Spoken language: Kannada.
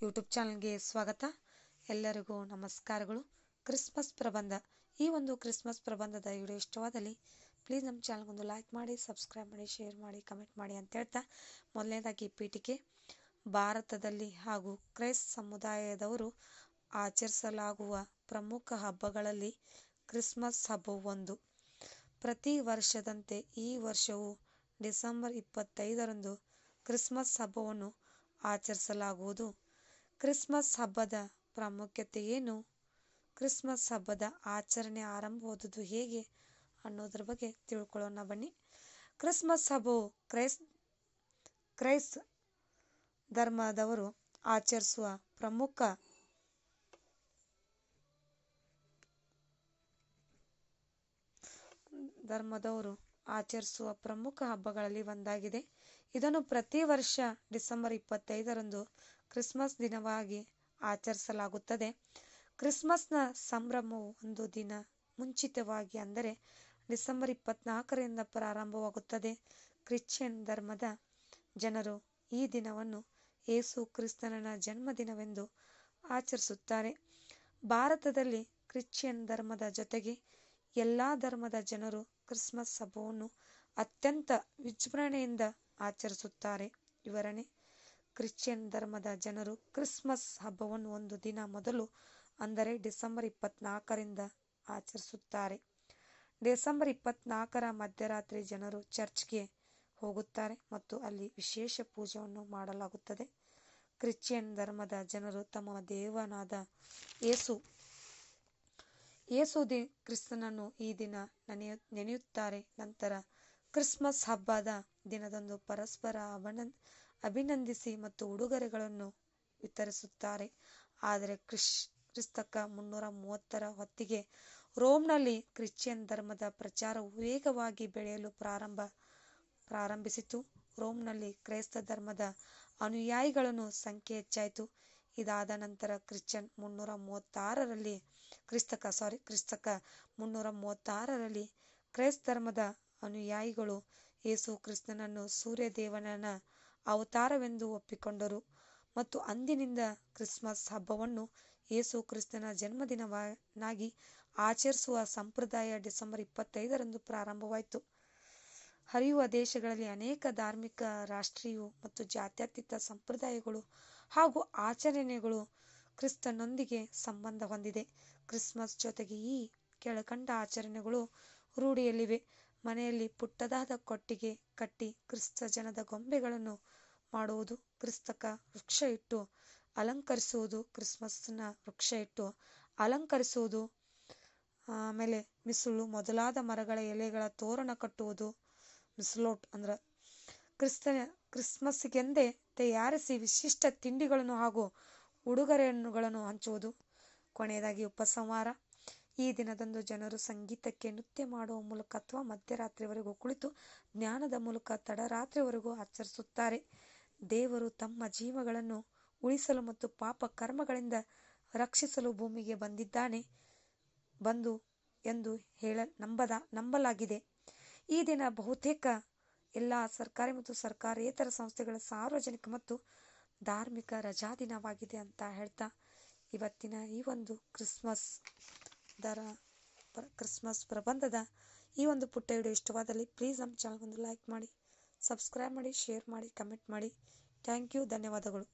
ಯೂಟ್ಯೂಬ್ ಚಾನಲ್ಗೆ ಸ್ವಾಗತ. ಎಲ್ಲರಿಗೂ ನಮಸ್ಕಾರಗಳು. ಕ್ರಿಸ್ಮಸ್ ಪ್ರಬಂಧ. ಈ ಒಂದು ಕ್ರಿಸ್ಮಸ್ ಪ್ರಬಂಧದ ವಿಡಿಯೋ ಇಷ್ಟವಾದಲ್ಲಿ ಪ್ಲೀಸ್ ನಮ್ಮ ಚಾನಲ್ಗೊಂದು ಲೈಕ್ ಮಾಡಿ, ಸಬ್ಸ್ಕ್ರೈಬ್ ಮಾಡಿ, ಶೇರ್ ಮಾಡಿ, ಕಮೆಂಟ್ ಮಾಡಿ ಅಂತ ಹೇಳ್ತಾ, ಮೊದಲನೇದಾಗಿ ಪೀಠಿಕೆ. ಭಾರತದಲ್ಲಿ ಹಾಗೂ ಕ್ರೈಸ್ತ ಸಮುದಾಯದವರು ಆಚರಿಸಲಾಗುವ ಪ್ರಮುಖ ಹಬ್ಬಗಳಲ್ಲಿ ಕ್ರಿಸ್ಮಸ್ ಹಬ್ಬವು ಒಂದು. ಪ್ರತಿ ವರ್ಷದಂತೆ ಈ ವರ್ಷವೂ ಡಿಸೆಂಬರ್ 25ರಂದು ಕ್ರಿಸ್ಮಸ್ ಹಬ್ಬವನ್ನು ಆಚರಿಸಲಾಗುವುದು. ಕ್ರಿಸ್ಮಸ್ ಹಬ್ಬದ ಪ್ರಾಮುಖ್ಯತೆ ಏನು? ಕ್ರಿಸ್ಮಸ್ ಹಬ್ಬದ ಆಚರಣೆ ಆರಂಭವಾದುದು ಹೇಗೆ ಅನ್ನೋದ್ರ ಬಗ್ಗೆ ತಿಳ್ಕೊಳ್ಳೋಣ ಬನ್ನಿ. ಕ್ರಿಸ್ಮಸ್ ಹಬ್ಬವು ಕ್ರೈಸ್ತ ಧರ್ಮದವರು ಆಚರಿಸುವ ಪ್ರಮುಖ ಹಬ್ಬಗಳಲ್ಲಿ ಒಂದಾಗಿದೆ. ಇದನ್ನು ಪ್ರತಿ ವರ್ಷ ಡಿಸೆಂಬರ್ 25ರಂದು ಕ್ರಿಸ್ಮಸ್ ದಿನವಾಗಿ ಆಚರಿಸಲಾಗುತ್ತದೆ. ಕ್ರಿಸ್ಮಸ್ನ ಸಂಭ್ರಮವು ಒಂದು ದಿನ ಮುಂಚಿತವಾಗಿ ಅಂದರೆ ಡಿಸೆಂಬರ್ 24ರಿಂದ ಪ್ರಾರಂಭವಾಗುತ್ತದೆ. ಕ್ರಿಶ್ಚಿಯನ್ ಧರ್ಮದ ಜನರು ಈ ದಿನವನ್ನು ಯೇಸು ಕ್ರಿಸ್ತನ ಜನ್ಮದಿನವೆಂದು ಆಚರಿಸುತ್ತಾರೆ. ಭಾರತದಲ್ಲಿ ಕ್ರಿಶ್ಚಿಯನ್ ಧರ್ಮದ ಜೊತೆಗೆ ಎಲ್ಲ ಧರ್ಮದ ಜನರು ಕ್ರಿಸ್ಮಸ್ ಹಬ್ಬವನ್ನು ಅತ್ಯಂತ ವಿಜೃಂಭಣೆಯಿಂದ ಆಚರಿಸುತ್ತಾರೆ. ವಿವರಣೆ: ಕ್ರಿಶ್ಚಿಯನ್ ಧರ್ಮದ ಜನರು ಕ್ರಿಸ್ಮಸ್ ಹಬ್ಬವನ್ನು ಒಂದು ದಿನ ಮೊದಲು ಅಂದರೆ ಡಿಸೆಂಬರ್ 24ರಿಂದ ಆಚರಿಸುತ್ತಾರೆ. ಡಿಸೆಂಬರ್ 24ರ ಮಧ್ಯರಾತ್ರಿ ಜನರು ಚರ್ಚ್ಗೆ ಹೋಗುತ್ತಾರೆ ಮತ್ತು ಅಲ್ಲಿ ವಿಶೇಷ ಪೂಜೆಯನ್ನು ಮಾಡಲಾಗುತ್ತದೆ. ಕ್ರಿಶ್ಚಿಯನ್ ಧರ್ಮದ ಜನರು ತಮ್ಮ ದೇವನಾದ ಯೇಸು ಕ್ರಿಸ್ತನನ್ನು ಈ ದಿನ ನೆನೆಯುತ್ತಾರೆ. ನಂತರ ಕ್ರಿಸ್ಮಸ್ ಹಬ್ಬದ ದಿನದಂದು ಪರಸ್ಪರ ಅಭಿನಂದಿಸಿ ಮತ್ತು ಉಡುಗೊರೆಗಳನ್ನು ವಿತರಿಸುತ್ತಾರೆ. ಆದರೆ ಕ್ರಿಸ್ತಕ 330ರ ಹೊತ್ತಿಗೆ ರೋಮ್ನಲ್ಲಿ ಕ್ರಿಶ್ಚಿಯನ್ ಧರ್ಮದ ಪ್ರಚಾರವು ವೇಗವಾಗಿ ಬೆಳೆಯಲು ಪ್ರಾರಂಭಿಸಿತು. ರೋಮ್ನಲ್ಲಿ ಕ್ರೈಸ್ತ ಧರ್ಮದ ಅನುಯಾಯಿಗಳ ಸಂಖ್ಯೆ ಹೆಚ್ಚಾಯಿತು. ಇದಾದ ನಂತರ ಕ್ರಿಸ್ತಕ 336ರಲ್ಲಿ ಕ್ರೈಸ್ತ ಧರ್ಮದ ಅನುಯಾಯಿಗಳು ಯೇಸು ಕ್ರಿಸ್ತನನ್ನು ಸೂರ್ಯದೇವನ ಅವತಾರವೆಂದು ಒಪ್ಪಿಕೊಂಡರು ಮತ್ತು ಅಂದಿನಿಂದ ಕ್ರಿಸ್ಮಸ್ ಹಬ್ಬವನ್ನು ಯೇಸು ಕ್ರಿಸ್ತನ ಜನ್ಮದಿನವನ್ನಾಗಿ ಆಚರಿಸುವ ಸಂಪ್ರದಾಯ ಡಿಸೆಂಬರ್ 25ರಂದು ಪ್ರಾರಂಭವಾಯಿತು. ಹರಿಯುವ ದೇಶಗಳಲ್ಲಿ ಅನೇಕ ಧಾರ್ಮಿಕ, ರಾಷ್ಟ್ರೀಯ ಮತ್ತು ಜಾತ್ಯತೀತ ಸಂಪ್ರದಾಯಗಳು ಹಾಗೂ ಆಚರಣೆಗಳು ಕ್ರಿಸ್ತನೊಂದಿಗೆ ಸಂಬಂಧ ಹೊಂದಿದೆ. ಕ್ರಿಸ್ಮಸ್ ಜೊತೆಗೆ ಈ ಕೆಳಕಂಡ ಆಚರಣೆಗಳು ರೂಢಿಯಲ್ಲಿವೆ. ಮನೆಯಲ್ಲಿ ಪುಟ್ಟದಾದ ಕೊಟ್ಟಿಗೆ ಕಟ್ಟಿ ಕ್ರಿಸ್ತ ಜನದ ಗೊಂಬೆಗಳನ್ನು ಮಾಡುವುದು, ಕ್ರಿಸ್ತಕ ವೃಕ್ಷ ಇಟ್ಟು ಅಲಂಕರಿಸುವುದು, ಕ್ರಿಸ್ಮಸ್ನ ವೃಕ್ಷ ಇಟ್ಟು ಅಲಂಕರಿಸುವುದು, ಆಮೇಲೆ ಮಿಸುಳು ಮೊದಲಾದ ಮರಗಳ ಎಲೆಗಳ ತೋರಣ ಕಟ್ಟುವುದು, ಮಿಸ್ಲೋಟ್ ಅಂದ್ರೆ ಕ್ರಿಸ್ಮಸ್ಗೆಂದೇ ತಯಾರಿಸಿ ವಿಶಿಷ್ಟ ತಿಂಡಿಗಳನ್ನು ಹಾಗೂ ಉಡುಗೊರೆಗಳನ್ನು ಹಂಚುವುದು. ಕೊನೆಯದಾಗಿ ಉಪಸಂಹಾರ. ಈ ದಿನದಂದು ಜನರು ಸಂಗೀತಕ್ಕೆ ನೃತ್ಯ ಮಾಡುವ ಮೂಲಕ ಅಥವಾ ಮಧ್ಯರಾತ್ರಿವರೆಗೂ ಕುಳಿತು ಧ್ಯಾನದ ಮೂಲಕ ತಡರಾತ್ರಿವರೆಗೂ ಆಚರಿಸುತ್ತಾರೆ. ದೇವರು ತಮ್ಮ ಜೀವಗಳನ್ನು ಉಳಿಸಲು ಮತ್ತು ಪಾಪ ಕರ್ಮಗಳಿಂದ ರಕ್ಷಿಸಲು ಭೂಮಿಗೆ ಬಂದು ಎಂದು ನಂಬಲಾಗಿದೆ. ಈ ದಿನ ಬಹುತೇಕ ಎಲ್ಲ ಸರ್ಕಾರಿ ಮತ್ತು ಸರ್ಕಾರೇತರ ಸಂಸ್ಥೆಗಳ ಸಾರ್ವಜನಿಕ ಮತ್ತು ಧಾರ್ಮಿಕ ರಜಾದಿನವಾಗಿದೆ ಅಂತ ಹೇಳ್ತಾ ಇವತ್ತಿನ ಈ ಒಂದು ಕ್ರಿಸ್ಮಸ್ ಪ್ರಬಂಧದ ಈ ಒಂದು ಪುಟ್ಟ ವಿಡಿಯೋ ಇಷ್ಟವಾದಲ್ಲಿ ಪ್ಲೀಸ್ ನಮ್ಮ ಚಾನಲ್ಗೊಂದು ಲೈಕ್ ಮಾಡಿ, ಸಬ್ಸ್ಕ್ರೈಬ್ ಮಾಡಿ, ಶೇರ್ ಮಾಡಿ, ಕಮೆಂಟ್ ಮಾಡಿ. Thank you. ಧನ್ಯವಾದಗಳು.